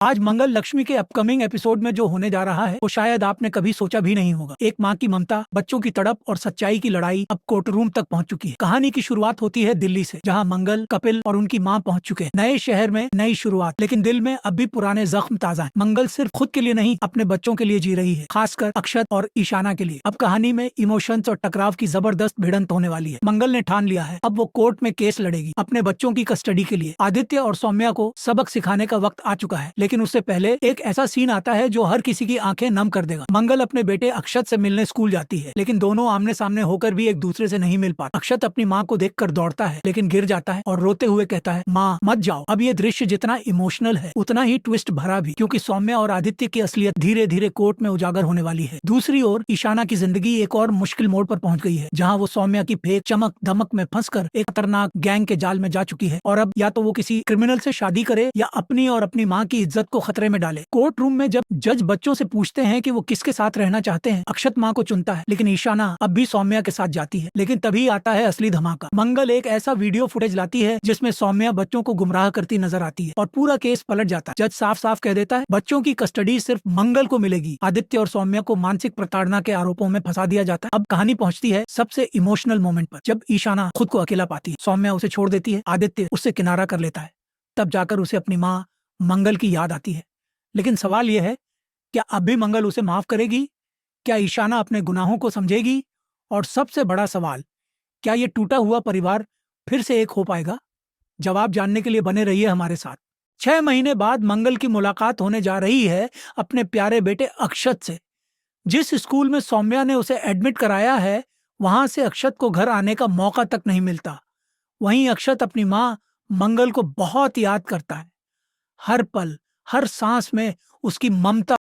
आज मंगल लक्ष्मी के upcoming episode में जो होने जा रहा है वो शायद आपने कभी सोचा भी नहीं होगा। एक माँ की ममता, बच्चों की तड़प और सच्चाई की लड़ाई अब कोर्ट रूम तक पहुंच चुकी है। कहानी की शुरुआत होती है दिल्ली से, जहां मंगल, कपिल और उनकी माँ पहुंच चुके हैं। नए शहर में नई शुरुआत, लेकिन दिल में अब भी पुराने जख्म ताजा हैं। मंगल सिर्फ खुद के लिए नहीं, अपने बच्चों के लिए जी रही है, खासकर अक्षत और ईशाना के लिए। अब कहानी में इमोशंस और टकराव की जबरदस्त भिड़ंत होने वाली है। मंगल ने ठान लिया है, अब वो कोर्ट में केस लड़ेगी अपने बच्चों की कस्टडी के लिए। आदित्य और सौम्या को सबक सिखाने का वक्त आ चुका है, लेकिन उससे पहले एक ऐसा सीन आता है जो हर किसी की आंखें नम कर देगा। मंगल अपने बेटे अक्षत से मिलने स्कूल जाती है, लेकिन दोनों आमने सामने होकर भी एक दूसरे से नहीं मिल पाते। अक्षत अपनी माँ को देखकर दौड़ता है, लेकिन गिर जाता है और रोते हुए कहता है, माँ मत जाओ। अब ये दृश्य जितना इमोशनल है उतना ही ट्विस्ट भरा भी, क्योंकि सौम्या और आदित्य की असलियत धीरे धीरे कोर्ट में उजागर होने वाली है। दूसरी ओर ईशाना की जिंदगी एक और मुश्किल मोड़ पर पहुंच गई है, जहाँ वो सौम्या की फेक चमक धमक में फंसकर एक खतरनाक गैंग के जाल में जा चुकी है और अब या तो वो किसी क्रिमिनल से शादी करे या अपनी और अपनी माँ की इज्जत को खतरे में डाले। कोर्ट रूम में जब जज बच्चों से पूछते हैं कि वो किसके साथ रहना चाहते हैं, अक्षत माँ को चुनता है, लेकिन ईशाना अब भी सौम्या के साथ जाती है। लेकिन तभी आता है असली धमाका। मंगल एक ऐसा वीडियो फुटेज लाती है जिसमें सौम्या बच्चों को गुमराह करती नजर आती है और पूरा केस पलट जाता है। जज साफ साफ कह देता है, बच्चों की कस्टडी सिर्फ मंगल को मिलेगी। आदित्य और सौम्या को मानसिक प्रताड़ना के आरोपों में फंसा दिया जाता है। अब कहानी पहुंचती है सबसे इमोशनल मोमेंट पर, जब ईशाना खुद को अकेला पाती है। सौम्या उसे छोड़ देती है, आदित्य उससे किनारा कर लेता है। तब जाकर उसे अपनी माँ मंगल की याद आती है। लेकिन सवाल यह है, क्या अब भी मंगल उसे माफ करेगी? क्या ईशाना अपने गुनाहों को समझेगी? और सबसे बड़ा सवाल, क्या ये टूटा हुआ परिवार फिर से एक हो पाएगा? जवाब जानने के लिए बने रहिए हमारे साथ। 6 महीने बाद मंगल की मुलाकात होने जा रही है अपने प्यारे बेटे अक्षत से। जिस स्कूल में सौम्या ने उसे एडमिट कराया है, वहां से अक्षत को घर आने का मौका तक नहीं मिलता। वहीं अक्षत अपनी माँ मंगल को बहुत याद करता है। हर पल, हर सांस में उसकी ममता